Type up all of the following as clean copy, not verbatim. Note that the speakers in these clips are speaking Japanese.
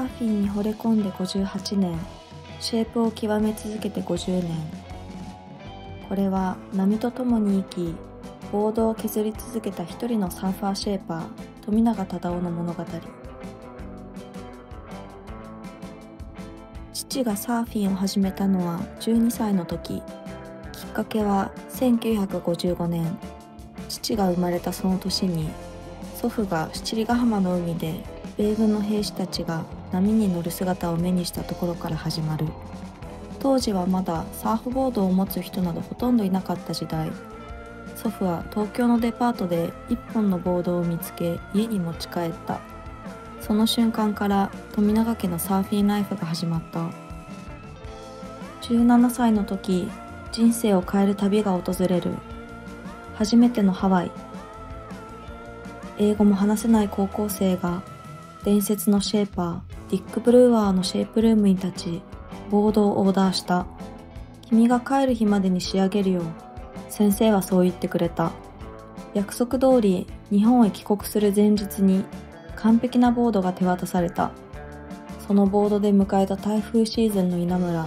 ーフィンに惚れ込んで58年、シェイプを極め続けて50年。これは波と共に生き、ボードを削り続けた一人のサーファーシェーパー、富永忠夫の物語。父がサーフィンを始めたのは12歳の時。きっかけは1955年、父が生まれたその年に、祖父が七里ヶ浜の海で米軍の兵士たちが波に乗る姿を目にしたところから始まる。当時はまだサーフボードを持つ人などほとんどいなかった時代。祖父は東京のデパートで一本のボードを見つけ家に持ち帰った。その瞬間から富永家のサーフィンライフが始まった。17歳の時、人生を変える旅が訪れる。初めてのハワイ。英語も話せない高校生が伝説のシェーパー、ディック・ブルーアーのシェイプルームに立ち、ボードをオーダーした。君が帰る日までに仕上げるよ。先生はそう言ってくれた。約束通り日本へ帰国する前日に完璧なボードが手渡された。そのボードで迎えた台風シーズンの稲村、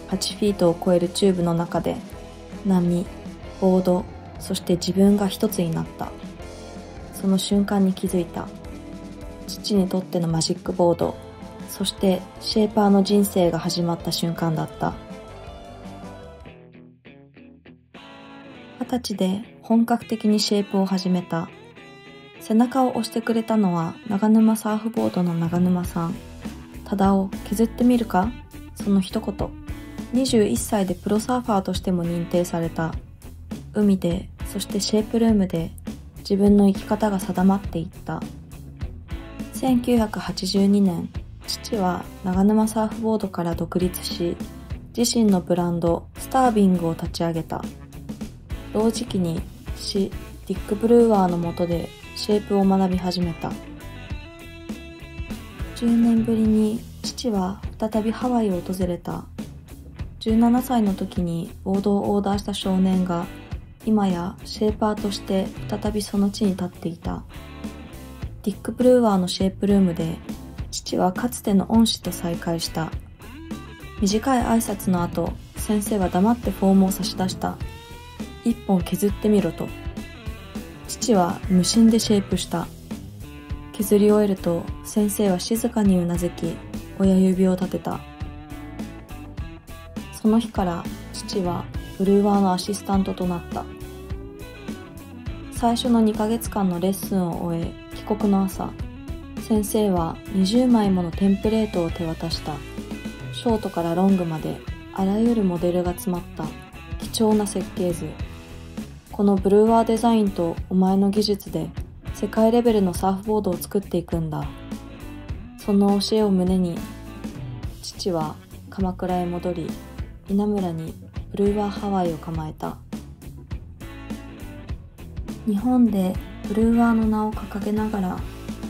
8フィートを超えるチューブの中で、波、ボード、そして自分が一つになった。その瞬間に気づいた。父にとってのマジックボード、そしてシェーパーの人生が始まった瞬間だった。20歳で本格的にシェイプを始めた。背中を押してくれたのは長沼サーフボードの長沼さん。忠夫、削ってみるか？その一言。21歳でプロサーファーとしても認定された。海で、そしてシェイプルームで自分の生き方が定まっていった。1982年、父は長沼サーフボードから独立し、自身のブランドスタービングを立ち上げた。同時期にディック・ブルーアーの下でシェイプを学び始めた。10年ぶりに父は再びハワイを訪れた。17歳の時にボードをオーダーした少年が今やシェーパーとして再びその地に立っていた。ディック・ブルーアーのシェイプルームで父はかつての恩師と再会した。短い挨拶の後、先生は黙ってフォームを差し出した。一本削ってみろと。父は無心でシェイプした。削り終えると先生は静かにうなずき、親指を立てた。その日から父はブルーワーのアシスタントとなった。最初の2ヶ月間のレッスンを終え、帰国の朝、先生は20枚ものテンプレートを手渡した。ショートからロングまであらゆるモデルが詰まった貴重な設計図。このブルーワーデザインとお前の技術で世界レベルのサーフボードを作っていくんだ。その教えを胸に、父は鎌倉へ戻り、稲村にブルーワーハワイを構えた。日本でブルーワーの名を掲げながら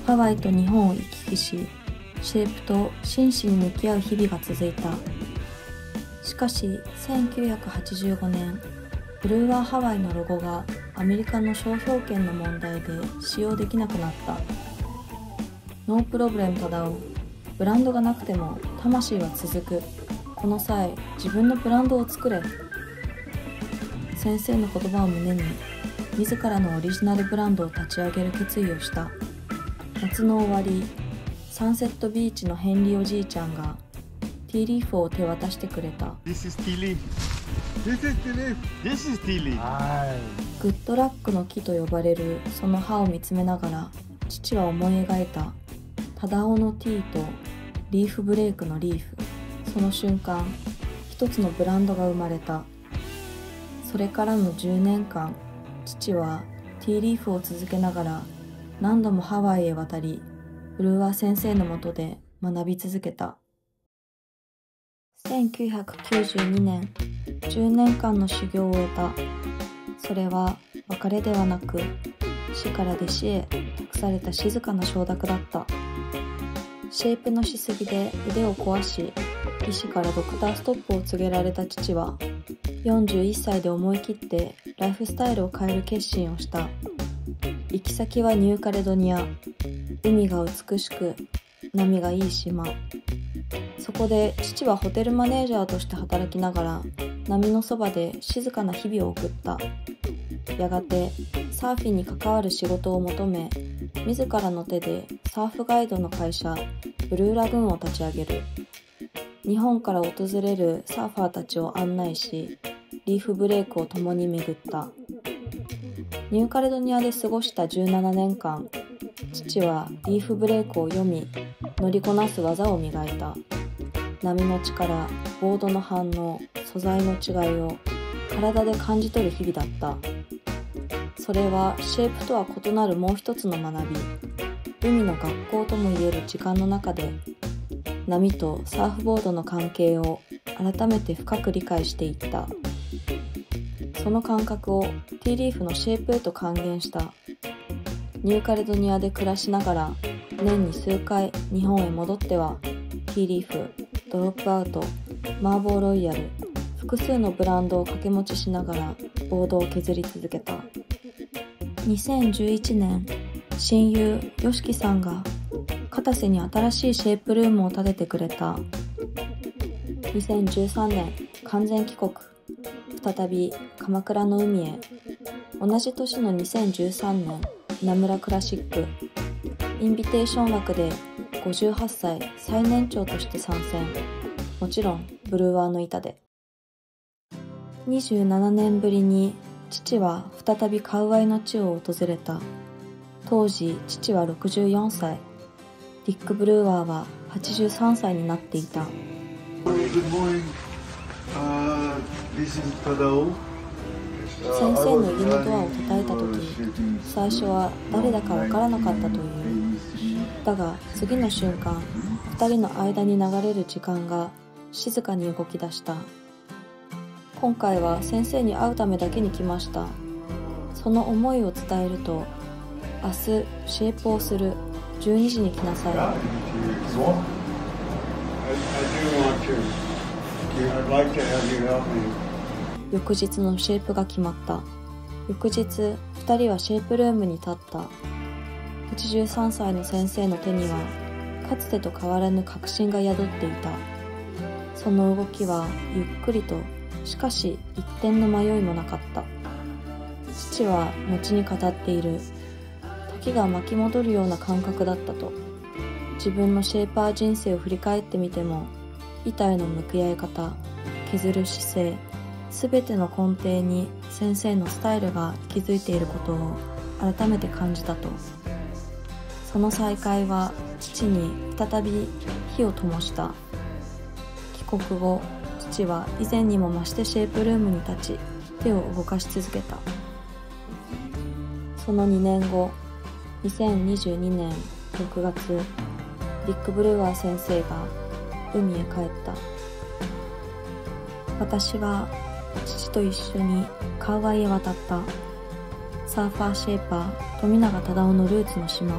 ハワイと日本を行き来し、シェイプと真摯に向き合う日々が続いた。しかし1985年、ブルーワーハワイのロゴがアメリカの商標権の問題で使用できなくなった。ノープロブレム忠夫。ブランドがなくても魂は続く。この際、自分のブランドを作れ。先生の言葉を胸に、自らのオリジナルブランドを立ち上げる決意をした。夏の終わり、サンセットビーチのヘンリーおじいちゃんがティーリーフを手渡してくれた。This is tea leaf. This is tea leaf. This is tea leaf. グッドラックの木と呼ばれるその葉を見つめながら、父は思い描いた。忠夫のティーとリーフブレイクのリーフ。その瞬間、一つのブランドが生まれた。それからの10年間、父はティーリーフを続けながら何度もハワイへ渡り、ブルーワー先生の下で学び続けた。1992年、10年間の修行を終えた。それは別れではなく、師から弟子へ託された静かな承諾だった。シェイプのしすぎで腕を壊し、医師からドクターストップを告げられた父は、41歳で思い切ってライフスタイルを変える決心をした。行き先はニューカレドニア。海が美しく、波がいい島。そこで父はホテルマネージャーとして働きながら波のそばで静かな日々を送った。やがてサーフィンに関わる仕事を求め、自らの手でサーフガイドの会社ブルーラグーンを立ち上げる。日本から訪れるサーファーたちを案内し、リーフブレイクを共に巡った。ニューカレドニアで過ごした17年間、父はリーフブレイクを読み、乗りこなす技を磨いた。波の力、ボードの反応、素材の違いを体で感じ取る日々だった。それはシェイプとは異なるもう一つの学び、海の学校ともいえる時間の中で、波とサーフボードの関係を改めて深く理解していった。その感覚をティーリーフのシェイプへと還元した。ニューカレドニアで暮らしながら年に数回日本へ戻ってはティーリーフ、ドロップアウト、マーボーロイヤル、複数のブランドを掛け持ちしながらボードを削り続けた。2011年、親友ヨシキさんが片瀬に新しいシェイプルームを建ててくれた。2013年、完全帰国。再び鎌倉の海へ。同じ年の2013年、稲村クラシック。インビテーション枠で58歳最年長として参戦。もちろん、ブルーワーの板で。27年ぶりに父は再びカウアイの地を訪れた。当時、父は64歳。ディック・ブルーワーは83歳になっていた。Good morning. This is Tadao. 先生の家のドアを叩いた時、最初は誰だかわからなかったという。だが次の瞬間、二人の間に流れる時間が静かに動き出した。今回は先生に会うためだけに来ました。その思いを伝えると、明日シェイプをする、12時に来なさい。翌日のシェイプが決まった。翌日、二人はシェイプルームに立った。83歳の先生の手には、かつてと変わらぬ確信が宿っていた。その動きはゆっくりと、しかし一点の迷いもなかった。父は後に語っている。時が巻き戻るような感覚だったと。自分のシェイパー人生を振り返ってみても、板への向き合い方、削る姿勢、すべての根底に先生のスタイルが息づいていることを改めて感じたと。その再会は父に再び火を灯した。帰国後、父は以前にも増してシェイプルームに立ち、手を動かし続けた。その2年後、2022年6月、ディック・ブルーワー先生が海へ帰った。私は父と一緒にカウアイへ渡った。サーファーシェイパー富永忠夫のルーツの島。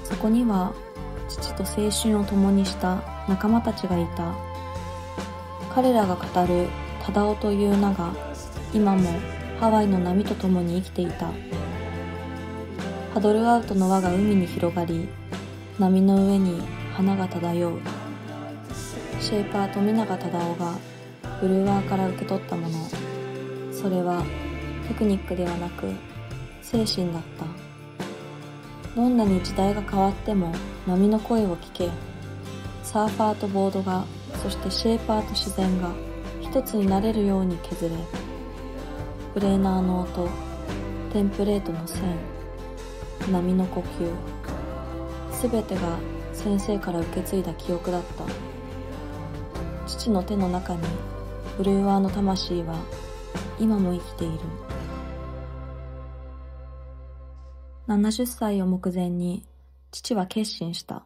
そこには父と青春を共にした仲間たちがいた。彼らが語る忠夫という名が今もハワイの波と共に生きていた。パドルアウトの輪が海に広がり、波の上に花が漂う。シェイパー富永忠夫がブルーワーから受け取ったもの、それはテクニックではなく精神だった。どんなに時代が変わっても波の声を聞け。サーファーとボードが、そしてシェイパーと自然が一つになれるように削れ。ブレーナーの音、テンプレートの線、波の呼吸、すべてが先生から受け継いだ記憶だった。父の手の中にブルーワーの魂は今も生きている。70歳を目前に父は決心した。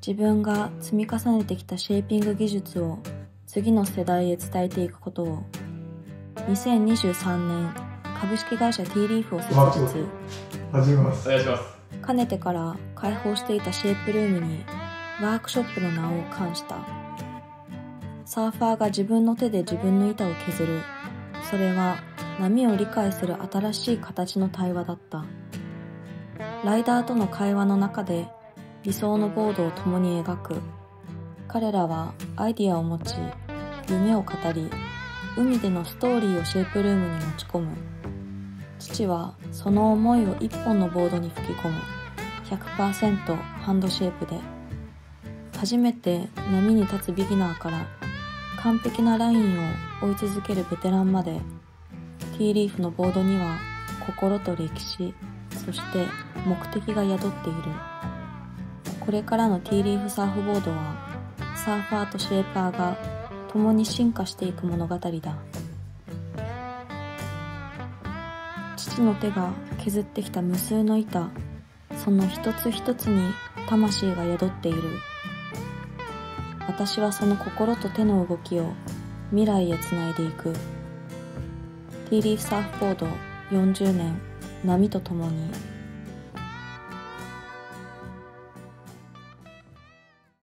自分が積み重ねてきたシェイピング技術を次の世代へ伝えていくことを。2023年、株式会社ティーリーフを設立。始めます。お願いします。かねてから開放していたシェイプルームにワークショップの名を冠した。サーファーが自分の手で自分の板を削る。それは波を理解する新しい形の対話だった。ライダーとの会話の中で理想のボードを共に描く。彼らはアイディアを持ち、夢を語り、海でのストーリーをシェイプルームに持ち込む。父はその思いを一本のボードに吹き込む。100% ハンドシェイプで。初めて波に立つビギナーから完璧なラインを追い続けるベテランまで、ティーリーフのボードには心と歴史、そして目的が宿っている。これからのティーリーフサーフボードは、サーファーとシェーパーが共に進化していく物語だ。父の手が削ってきた無数の板、その一つ一つに魂が宿っている。私はその心と手の動きを未来へつないでいく。ティーリーフサーフボード40年、波とともに。